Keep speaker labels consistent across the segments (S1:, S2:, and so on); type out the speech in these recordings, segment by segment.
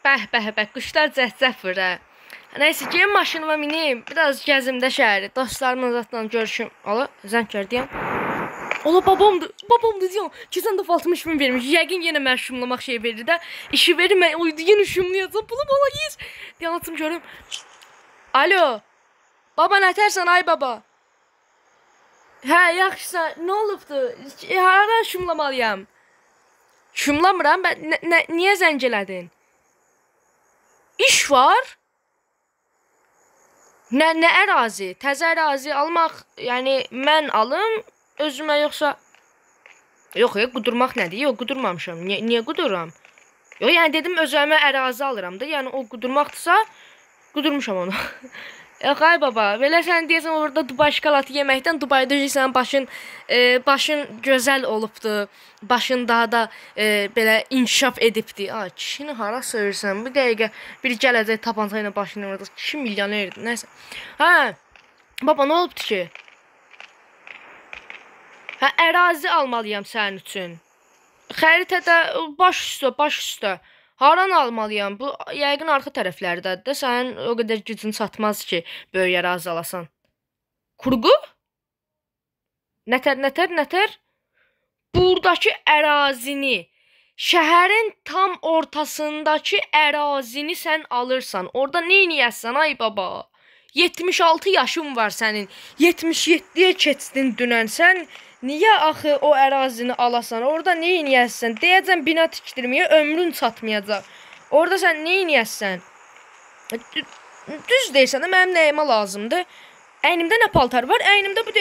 S1: Bəh, quşlar cəhcəh vurur, hə. Nəysə, gəlin maşınıma minim, biraz gəzimdə şəhəri, dostlarımla zaten görüşüm. Ala, zəng gəldiyəm. Ola, babamdır deyəm. Keçən dəfə 60 min vermiş. Yəqin yenə mən şumlamaq şey verir də. İşi verir, mən yenə şumlayacam. Pulum ola, yes. Deyən atım görüm. Alo. Baba, nətərsən, ay baba? Hə, yaxşısan. Nə olubdu? Hara şumlamalıyam? Şumlamıram. Niyə zəng elədin? İş var? Nə ərazi? Təzə ərazi almaq, yəni mən alım özümə yoxsa... Yox, qudurmaq nədir? Yox, qudurmamışam. Niyə quduram? Yox, yəni dedim özümə ərazi alıram da. Yəni o qudurmaqdırsa, qudurmuşam onu. Yox, ay baba, belə sən deyəsən orada Dubai şokolatı yeməkdən Dubaidə sən başın gözəl olubdu. Başın daha da belə inkişaf edibdi. Ay, kişini hara söyürsən? Bir dəqiqə bir gələcək tapanca ilə başını orada 2 milyonerdir. Nəysə. Hə, baba, nə olubdu ki? Hə, ərazi almalıyam sənin üçün. Xəritədə baş üstə. Haran almalıyam? Bu, yəqin arxa tərəflərdədir də. Sənin o qədər gücün çatmaz ki, böyük ərazi alasan. Kurgu? Nətər? Buradakı ərazini, şəhərin tam ortasındakı ərazini sən alırsan. Orada neyniyəsən, ay baba? 76 yaşın var sənin. 77-yə keçdin dünən. Sən niyə axı o ərazini alasan? Orada neyniyəsən? Deyəcəm, bina tikdirməyə ömrün çatmayacaq. Orada sən neyniyəsən? Düz deyirsən də, mənim nəyimə lazımdır? Əynimdə nə paltar var? Əynimdə bir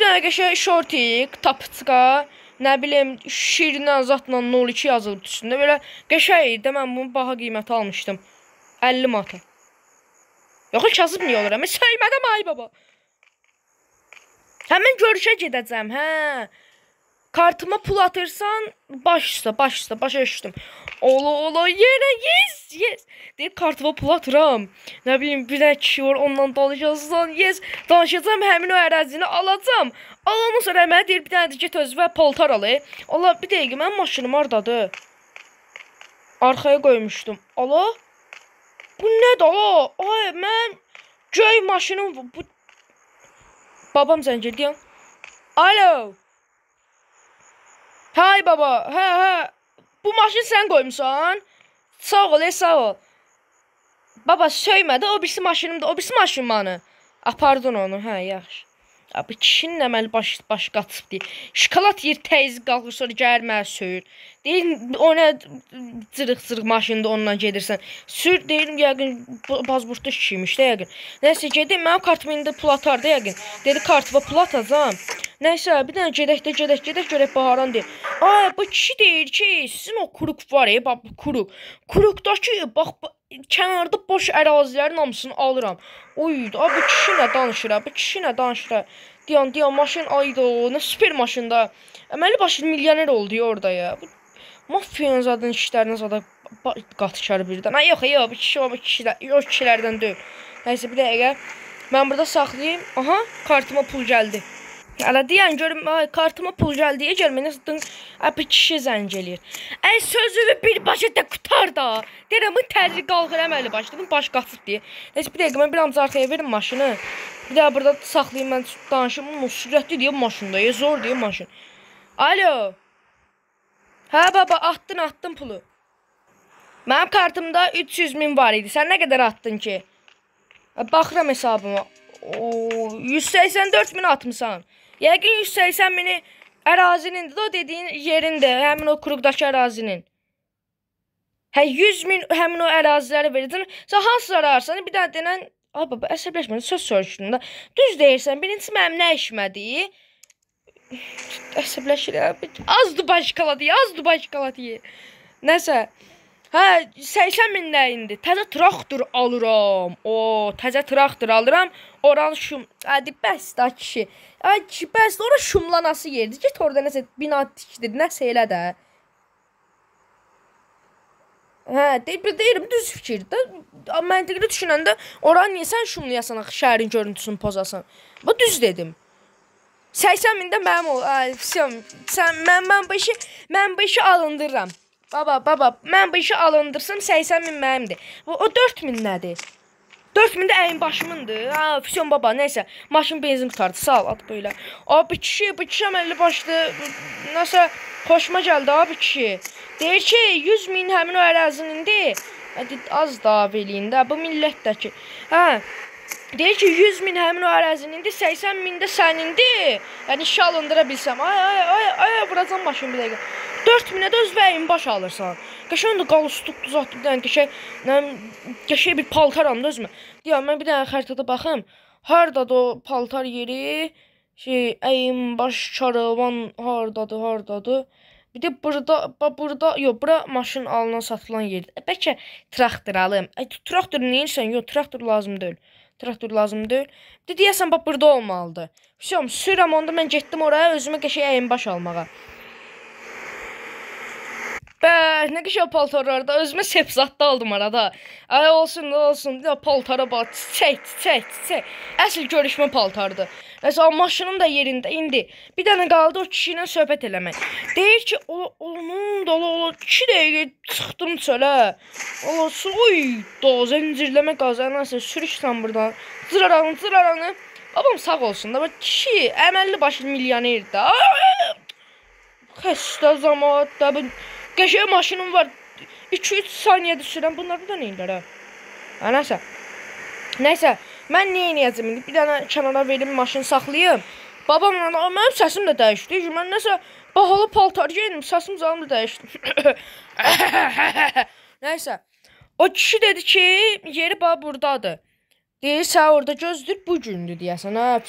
S1: dəqiqə şey, şortik, tapıçqa, nə bilim, şirinə zatla 02 yazılıb üstündə. Belə qəşəng idi. Mən bunu baha qiyməti almışdım. 50 manata. Yox, kasıb niyə olur? Mən söymədəm, ay baba. Həmən görüşə gedəcəm, hə. Kartıma pul atırsan, baş üstə, başa düşdüm. Ola, yenə, yes. Deyir, kartıma pul atıram. Nə bilim, bir də kişi var, ondan danışacaqsan, yes. Danışacağım, həmin o ərazini alacam. Alanın sonra mənə deyir, bir dənə get özünə paltar al. Allah, bir dəqiqə, mənim maşınım hardadır? Arxaya qoymuşdum. Allah. Bu nədir, ala? Ay, mən göy maşınım bu. Babam zəng edir. Alo. Hay baba, hə. Bu maşını sən qoymuşsan? Sağ ol. Baba, söymədi, o birisi maşınımdır, o birisi maşın manı. Apardın onu, hə, yaxşı. Abi, kişinin əməli baş qatıp deyir. Şokolat yer təyiz qalxır, sonra gəlir mənə söyür. Deyir, o nə cırıq maşında ondan gedirsən. Sür, deyir, yəqin, bazburtda kişiymiş də yəqin. Nəysə, gedim, mənim kartımı indi pul atar da yəqin. Dedi, kartıma pul atacam. Nəysə, bir dənə gedək, görək baharan deyir. Ay, bu kişi deyir ki, sizin o kuruk var, bax, bu kuruk. Kurukdakı, bax, kənarda boş ərazilərin hamısını alıram. Oy, bu kişi nə danışır, Deyən, maşın, ayda o, nə süper maşında. Əməli başı milyoner oldu ya orada ya. Mafiyanın zaten işlərinə zaten qatışar birdən. Ay, yox, bu kişi, o kişilərdən deyil. Nəysə, bir dəqiqə. Mən burada saxlayayım. Aha, kartıma pul gəldi. Hələ deyən görüm, kartıma pul gəldi. Gəlməyinə satın, bu kişi zəng eləyir. Əy, sözümü birbaşa da qutar da. Deyirəm, bu təzri qalxır əməli başladım, baş qaçıb deyir. Nəysə, bir dəqiqə, mən bir amca arxaya verim maşını. Bir daha burada saxlayayım, mən danışım. Sürətli deyəm maşında, zor deyəm maşın. Alo. Hə, baba, attın pulu. Mənim kartımda 300 min var idi. Sən nə qədər attın ki? Baxıram hesabıma. 184 min atmışsan. Yəqin 180 mini ərazinin, o dediyin yerində, həmin o kurukdakı ərazinin. Hə, 100 min həmin o əraziləri verirsən. Sən hansıları ararsan, bir daha denən, ay baba, əsəbləşmədi, söz soruşdun da. Düz deyirsən, birincisi mənim nə işmədi? Əsəbləşir, azdır Dubai şokolatı. Nəsə. Hə, 80 min nə indi? Təzə traktor alıram. Təzə traktor alıram. Oran şum. Hadi, bəs da kişi. Ay, bəs ora şumlanası yerdir. Get orada nəsə bina tikdir, nəsə elə də. Hə, deyirəm, düz fikirdir. Məntiqli düşünəndə, oran niyə sən şumlayasan, şəhərin görüntüsünü pozasan? Bu düz dedim. 80 mində mənim ol. Mən bu işi alındırıram. Baba, mən bu işi alındırsam 80 min mənimdir. O 4 min nədir? 4 min də əyin başımındır. Ha, füsun baba, neysə. Maşın benzin qutardı, sağ ol, at böyle. Abi kişi, bu kişi əməlli başlı. Nəsə, xoşuma gəldi abi kişi. Deyir ki, 100 min həmin o ərazinin indi. Hadi, az daha vereyim də, bu millət də ki. Hə, deyir ki, 100 min həmin o ərazinin indi, 80 min də sənindir. Yəni, işi alındıra bilsəm. Ay, vuracam maşını bir dəqiqə. 4 minə də öz vəyin baş alırsan. Qəşən də qalustuk düzəltdim, qəşək bir paltaram da özümə. Deyəm, mən bir dənə xəritədə baxım. Hardadır o paltar yeri? Əyin baş karavan hardadır? Bir də burada, yox, bura maşın alınan, satılan yerdir. Bəlkə traktor alım. Traktor neyirsən? Yox, traktor lazım deyil. Bir də deyəsən, bax, burada olmalıdır. Sürəm, onda mən getdim oraya, özümə qəşək əyin baş almağa. Nə qəşəng paltarlarda özümə sepzatda aldım arada. Ay olsun. Ya paltara bax, çiçək. Əsl görüşmə paltardır. Nəsə maşının da yerində indi. Bir dənə qaldı o kişi ilə söhbət eləmək. Deyir ki, onun dolu 2 dəqiqə çıxdım çölə. Zəncirləmə qazanırsa sürüşsən buradan. Zıraranı. Babam sağ olsun da. Kişi əməlli başlı milyonerdir. Xəstə zamanında qəşəng maşınım var. 2-3 saniyədə sürəm. Bunlar da neyirlər ha? Nəysə, mən nə edəcəm indi? Bir dənə kənara verim, maşını saxlayım. Babamla, mənim səsim də dəyişdi. Mən nəsə bahalı paltar geyinim, səsim canım da dəyişdi. Nəysə, o kişi dedi ki, yeri bax buradadır. Deyir, sən orada gözlür, bu gündür deyəsən, hə,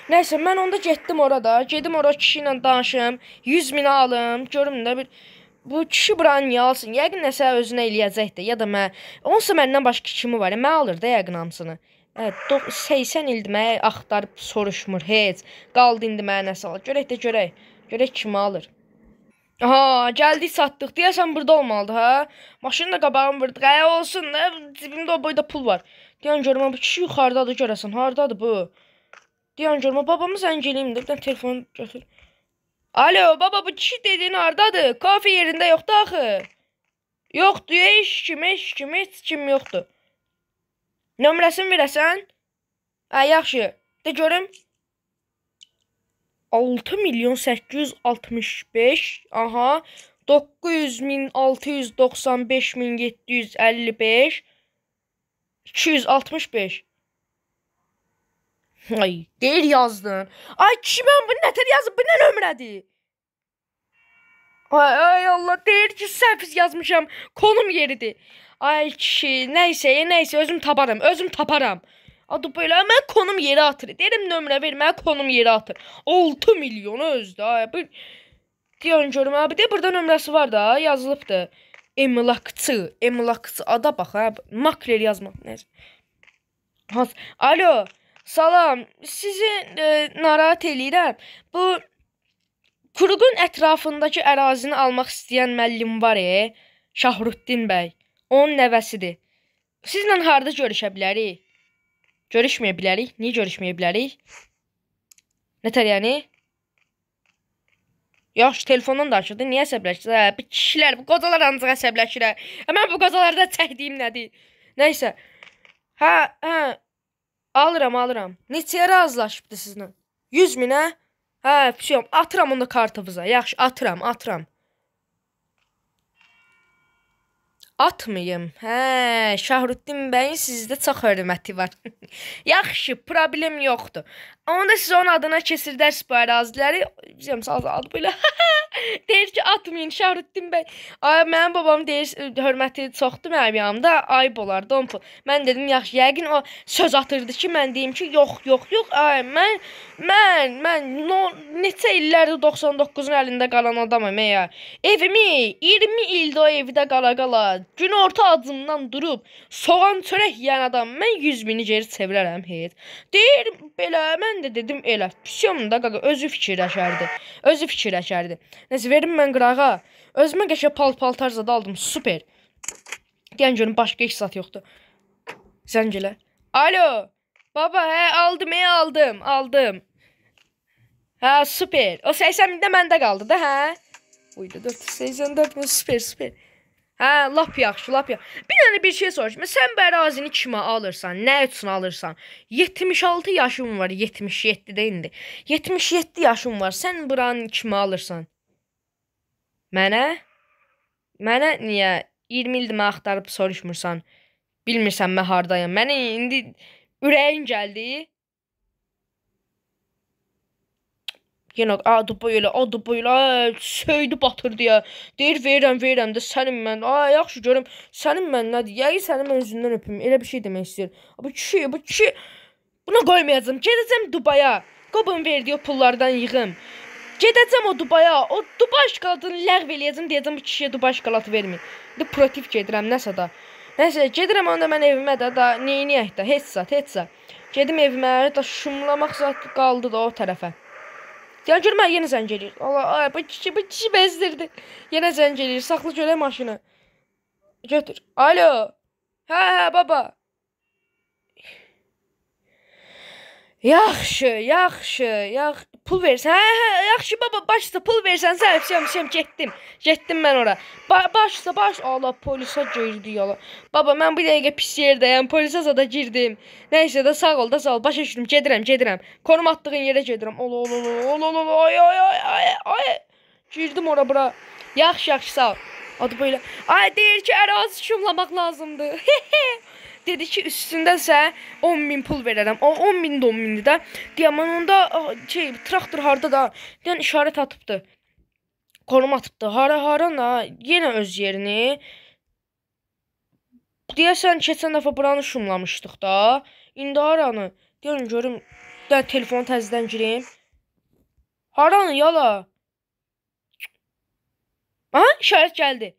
S1: nəysə, mən onda getdim orada. Gedim orada kişi ilə danışım, 100 minə alım, görüm də bir... Bu kişi buranı niyə alsın? Yəqin nəsə özünə eləyəcəkdir. Ya da mən... Onsa məndən başqa kimi var. Mən alır da yəqin hamısını. 80 ildir mənə axtarıb soruşmur. Heç. Qaldı indi mənə nəsə alır. Görək kimi alır. Aha, gəldik satdıq. Deyəsən burada olmalıdır, ha? Maşını da qabağım vurdıq. Olsun da, cibimdə o boyda pul var. Deyən görmə, bu kişi yuxarıdadır, görəsən. Haradadır bu? Deyən görmə, babamı zəng eləyim də. Bir dənə telefon götür. Alo, baba, bu kişi dediğin hardadır? Kafe yerində yoxdur axı. Yoxdur, heç kim yoxdur. Nömrəsini verəsən? Yaxşı. De görüm. 6.865. Aha. 900.695.755. 265. Ay, deyil yazdın. Ay, kişi mən bunu nətər yazıb? Bu nə nömrədir? Ay Allah, deyir ki, səhv yazmışam. Konum yeridir. Ay kişi, nəysə, özüm taparam. Adı belə, mən konum yeri atır. Deyirəm, nömrə ver, mən konum yeri atır. 6 milyonu özdə. Ay, deyən görüm, abi, deyir, burada nömrəsi var da, yazılıbdır. Emlakçı, ada bax, makler yazmaq. Alo. Salam, sizi narahat eləyirəm. Bu Kuruqun ətrafındakı ərazini almaq istəyən müəllim var, Şahruddin bəy. Onun nəvəsidir. Sizlə harda görüşə bilərik? Görüşməyə bilərik? Niyə görüşməyə bilərik? Nətər yəni? Yaxşı, telefondan danışırdı. Niyə əsəbləşir? Bu kişilər, bu qocalar ancaq əsəbləşir. Mən bu qocalarda çəkdiyim nədir? Nəysə. Hə. Alıram. Neçəyə razılaşıbdı sizinlə? 100 minə? Hə, füsiyom, atıram onu kartınıza. Yaxşı, atıram. Atmayım. Hə, Şahruddin bəyin sizdə çox hörməti var. Yaxşı, problem yoxdur. Onda siz onun adına keçirdərsiniz bu əraziləri. Bizim adı belə. Deyir ki, atmayın Şahruddin bəy. Ay, mənim babam deyir, hörməti çoxdur mənim yanımda. Ayıb olardı, 10 pul. Mən dedim, yaxşı, yəqin o söz atırdı ki, mən deyim ki, yox. Ay, mən neçə illərdir 99-un əlində qalan adamım, evimi 20 ildə o evdə qala, gün orta acımdan durub, soğan çörək yiyən adam, mən 100 bini geri çevirərəm, heç. Deyir, belə, mən də dedim, elə, pisiyon da qaqa, özü fikirləşərdi. Nəsə, verim mən qırağa, özümə qəşə paltar zada aldım, super. Deyən görüm, başqa heç zat yoxdur. Zəng elə. Alo, baba, aldım. Hə, super. O 80 mində məndə qaldı da, hə? Uydu 484 min, super, super. Hə, lap yaxşı, lap yaxşı. Bir dənə bir şey soruşum. Sən bu ərazini kimə alırsan? Nə üçün alırsan? 76 yaşım var, 77-də indi. 77 yaşım var. Sən buranı kimə alırsan? Mənə? Mənə niyə 20 ildir mən axtarıb soruşmursan? Bilmirsən mən hardayam. Mənə indi ürəyin gəldi. Yenə adı böyle söydü batırdı ya. Deyir verirəm də sənin mən. Yaxşı görüm sənin mən nədir? Yəqin sənin mən üzündən öpüm. Elə bir şey demək istəyir. Bu kişi buna qoymayacağam. Gedəcəm Dubaya. Qobun verdiyi o pullardan yığım. Gedəcəm o Dubaya. O Dubai şokoladını ləğv eləyəcəm, deyəcəm bu kişiyə Dubai şokoladı verməyin. İndi protiv gedirəm nəsə da. Nəsə gedirəm onda mən evimə də neyniyək də heç zat. Gedim evimə da şumlamaq zat qaldı da o tərəfə. Yəni görmə yenə zəng eləyir. Allah, bu kişi bezdirdi. Yenə zəng eləyir. Saxla görək maşını. Götür. Alo. Hə, baba. Yaxşı. Pul versən. Hə, yaxşı baba, başla pul versən. Sən getdim mən ora. Başla. Allah, polisə girdi yala. Baba, mən bir dəqiqə pis yerdəyəm. Polisə zada girdim. Nəysə də sağ ol. Başa düşdüm. Gedirəm. Konum atdığın yerə gedirəm. Ay. Girdim ora bura. Yaxşı, sağ ol. Adı belə. Ay, deyir ki, ərazi şumlamaq lazımdır. Dedi ki, üstündəsə 10.000 pul verərəm. O 10.000 də 10.000-dir də. Deyəm, onda traktor harda da? Deyən işarət atıbdı. Konum atıbdı. Haran da? Yenə öz yerini. Deyəsən, keçən dəfə buranı şumlamışdıq da. İndi haranı? Deyən, görüm. Deyən, telefonu təzədən gireyim. Haranı, yala? Aha, işarət gəldi.